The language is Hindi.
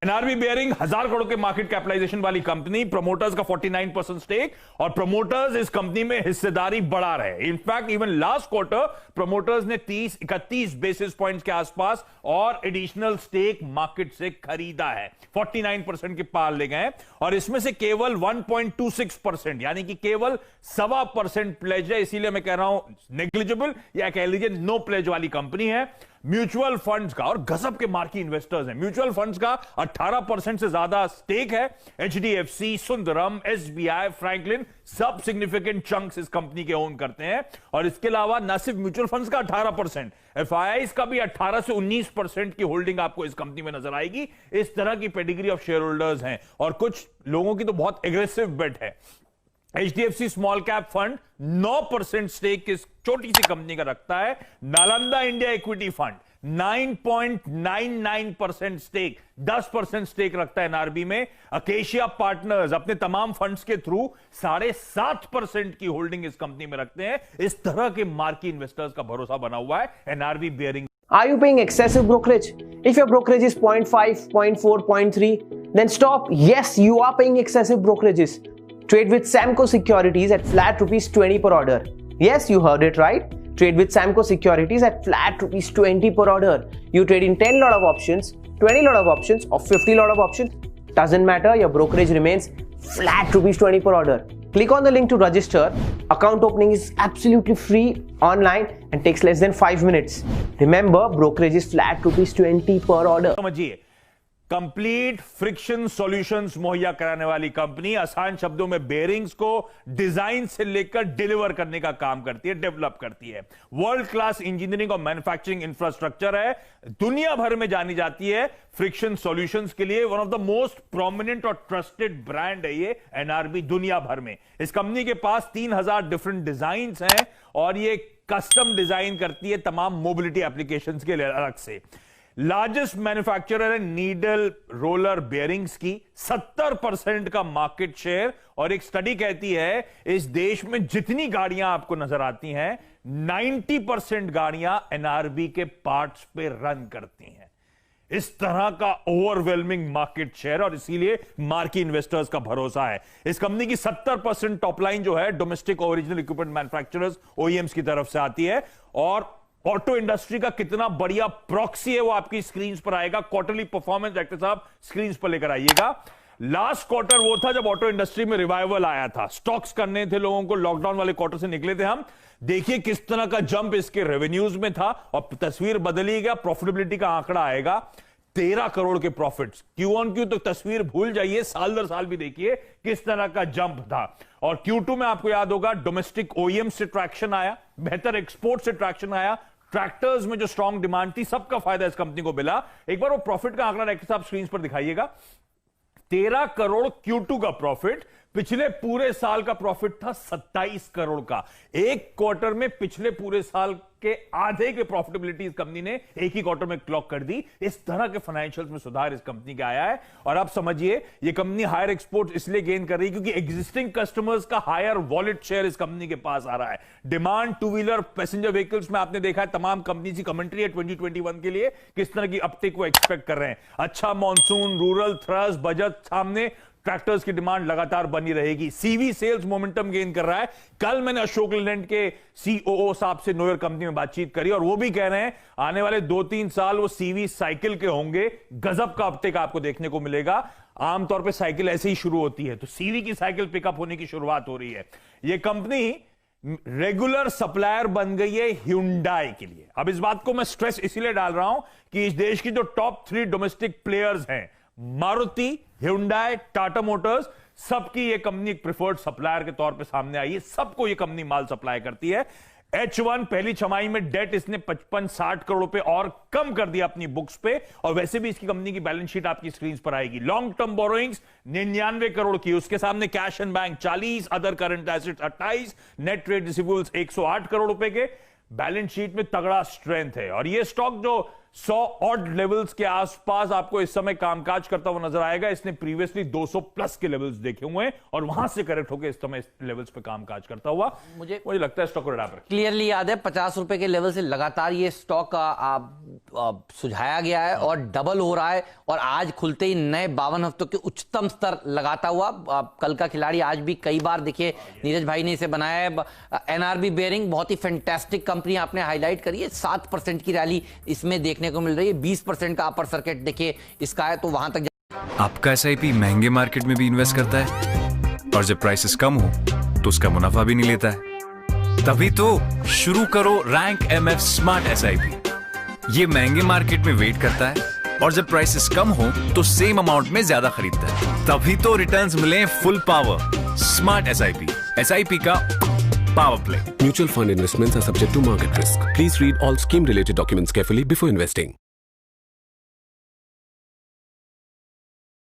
एनआरबी बेयरिंग 1,000 करोड़ के मार्केट कैपिटलाइजेशन वाली कंपनी, प्रमोटर्स का 49% स्टेक, और प्रमोटर्स इस कंपनी में हिस्सेदारी बढ़ा रहे। In fact even last quarter promoters ने 31 बेसिस पॉइंट्स के आसपास और एडिशनल स्टेक मार्केट से खरीदा है, 49% के पार ले गए, और इसमें से केवल 1.26% यानी कि केवल 1.25% प्लेज है। इसीलिए मैं कह रहा हूं नेग्लिजिबल या कह लीजिए नो प्लेज वाली कंपनी है। म्यूचुअल फंड्स का, और गजब के मार्की इन्वेस्टर्स हैं, म्यूचुअल फंड्स का 18% से ज्यादा स्टेक है। एचडीएफसी, सुंदरम, एसबीआई, फ्रैंकलिन सब सिग्निफिकेंट चंक्स इस कंपनी के ओन करते हैं। और इसके अलावा न सिर्फ म्यूचुअल फंड्स का 18%, एफआईआईज का भी 18 से 19% की होल्डिंग आपको इस कंपनी में नजर आएगी। इस तरह की पेडिग्री ऑफ शेयर होल्डर्स हैं, और कुछ लोगों की तो बहुत एग्रेसिव बेट है। HDFC small cap fund 9% stake किस छोटी सी कंपनी का रखता है। Nalanda India equity fund 9.99% stake, 10% stake रखता है एनआरबी में। अकेशिया पार्टनर्स अपने तमाम फंड्स के थ्रू 7.5% की होल्डिंग इस कंपनी में रखते हैं। इस तरह के मार्की इन्वेस्टर्स का भरोसा बना हुआ है NRB bearing. Are you paying excessive brokerage? If your brokerage is 0.5, 0.4, 0.3, then stop. Yes, you are paying excessive brokerages. Trade with Samco Securities at flat ₹20 per order. Yes, you heard it right. Trade with Samco Securities at flat ₹20 per order. You trade in 10 lot of options, 20 lot of options, or 50 lot of options. Doesn't matter, your brokerage remains flat ₹20 per order. Click on the link to register. Account opening is absolutely free online and takes less than 5 minutes. Remember, brokerage is flat ₹20 per order. समझिए, कंप्लीट फ्रिक्शन सॉल्यूशंस मुहैया कराने वाली कंपनी, आसान शब्दों में बेयरिंग्स को डिजाइन से लेकर डिलीवर करने का काम करती है, डेवलप करती है। वर्ल्ड क्लास इंजीनियरिंग और मैन्युफैक्चरिंग इंफ्रास्ट्रक्चर है, दुनिया भर में जानी जाती है फ्रिक्शन सॉल्यूशंस के लिए। One of the most prominent और ट्रस्टेड ब्रांड है ये एनआरबी दुनिया भर में। इस कंपनी के पास 3000 डिफरेंट डिजाइन हैं, और ये कस्टम डिजाइन करती है तमाम मोबिलिटी एप्लीकेशंस के लिए अलग से। लार्जेस्ट मैन्युफैक्चरर है नीडल रोलर बेयरिंग्स की, 70% का मार्केट शेयर। और एक स्टडी कहती है इस देश में जितनी गाड़ियां आपको नजर आती हैं, 90% गाड़ियां एनआरबी के पार्ट्स पे रन करती हैं। इस तरह का ओवरवेलमिंग मार्केट शेयर, और इसीलिए मार्की इन्वेस्टर्स का भरोसा है। इस कंपनी की 70% टॉपलाइन जो है domestic original equipment manufacturers OEMs की तरफ से आती है। और ऑटो इंडस्ट्री का कितना बढ़िया प्रॉक्सी है वो आपकी स्क्रीन पर आएगा। क्वार्टरली परफॉर्मेंस डायरेक्टर साहब स्क्रीन पर लेकर आइएगा। लास्ट क्वार्टर वो था जब ऑटो इंडस्ट्री में रिवाइवल आया था, स्टॉक्स करने थे लोगों को, लॉकडाउन वाले क्वार्टर से निकले थे हम। देखिए किस तरह का जंप इसके रेवेन्यूज में था, और तस्वीर बदली गया। प्रॉफिटेबिलिटी का आंकड़ा आएगा 13 करोड़ के प्रॉफिट्स। क्यू ऑन क्यू तो तस्वीर भूल जाइए, साल दर साल भी देखिए किस तरह का जंप था। और Q2 में आपको याद होगा डोमेस्टिक ओईएम से ट्रैक्शन आया, बेहतर एक्सपोर्ट से ट्रैक्शन आया, ट्रैक्टर्स में जो स्ट्रॉन्ग डिमांड थी, सबका फायदा इस कंपनी को मिला। एक बार वो प्रॉफिट का आंकड़ा डायरेक्टर साहब स्क्रीन पर दिखाइएगा। 13 करोड़ Q2 का प्रॉफिट, पिछले पूरे साल का प्रॉफिट था 27 करोड़ का। एक क्वार्टर में पिछले पूरे साल के आधे के प्रॉफिटेबिलिटी इस कंपनी ने एक ही क्वार्टर में क्लॉक कर दी। इस तरह के फाइनेंशियल्स में सुधार इस कंपनी का आया है। और आप समझिए ये कंपनी हायर एक्सपोर्ट इसलिए गेन कर रही है क्योंकि एग्जिस्टिंग कस्टमर्स का हायर वॉलेट शेयर इस कंपनी के पास आ रहा है। Demand two wheeler passenger vehicles में आपने देखा है तमाम कंपनी की कमेंट्री है 2021 के लिए, किस तरह की अपटेक वो एक्सपेक्ट कर रहे हैं। अच्छा मॉनसून, रूरल थ्रस्ट, बजट सामने, ट्रैक्टर्स की डिमांड लगातार बनी रहेगी। सीवी सेल्स मोमेंटम गेन कर रहा है। कल मैंने अशोक लेलैंड के सीओओ साहब से नो ईयर कंपनी में बातचीत करी, और वो भी कह रहे हैं आने वाले 2-3 साल वो सीवी साइकिल के होंगे। गजब का अपटेक आपको देखने को मिलेगा। आमतौर पे साइकिल ऐसे ही शुरू होती है, तो सीवी की साइकिल पिकअप होने की शुरुआत हो रही है। ये कंपनी रेगुलर सप्लायर बन गई है Hyundai के लिए। अब इस बात को मैं स्ट्रेस इसीलिए डाल रहा हूं कि इस देश की जो टॉप 3 डोमेस्टिक प्लेयर्स हैं, मारुति, Hyundai, टाटा मोटर्स, सबकी ये कंपनी एक प्रिफर्ड सप्लायर के तौर पे सामने आई है। सबको ये कंपनी माल सप्लाई करती है। H1 पहली छमाही में डेट इसने 55-60 करोड़ रुपए और कम कर दिया अपनी बुक्स पे, और वैसे भी इसकी कंपनी की बैलेंस शीट आपकी स्क्रीन पर आएगी। लॉन्ग टर्म बोरोइंग्स 99 करोड़ की, उसके सामने cash and bank 40, other current assets 28, net trade receivables 108 crore रुपए के। बैलेंस शीट में तगड़ा स्ट्रेंथ है। और ये स्टॉक जो 100 ऑड लेवल्स के आसपास आपको इस समय कामकाज करता हुआ नजर आएगा। इसने प्रीवियसली 200 प्लस के लेवल्स देखे हुए हैं और वहां से करेक्ट होकर इस समय लेवल्स पे कामकाज करता हुआ मुझे लगता है स्टॉक को अडॉप्ट क्लियरली याद है 50 रुपए के लेवल से लगातार ये स्टॉक सुझाया गया है और डबल हो रहा है और आज खुलते ही नए 52 हफ्तों के उच्चतम स्तर लगाता हुआ कल का खिलाड़ी आज भी कई बार देखिए नीरज भाई ने इसे बनाया है। एनआरबी बेयरिंग बहुत ही फैंटास्टिक कंपनी आपने हाईलाइट करी है, 7% की रैली इसमें देखने को मिल रही है, 20% का अपर सर्किट देखिए इसका है, तो वहां तक आपका एसआईपी महंगे मार्केट में भी इन्वेस्ट करता है और जब प्राइसेस कम हो तो उसका मुनाफा भी नहीं लेता है। तभी तो शुरू करो रैंक एमएफ स्मार्ट एसआईपी। ये महंगे मार्केट में वेट करता है और जब प्राइसेस कम हो तो सेम अमाउंट में ज्यादा खरीदता है। तभी तो रिटर्न्स मिले full power. Smart SIP, SIP का power play. Mutual fund investments are subject to market risk. Please read all scheme related documents carefully before investing.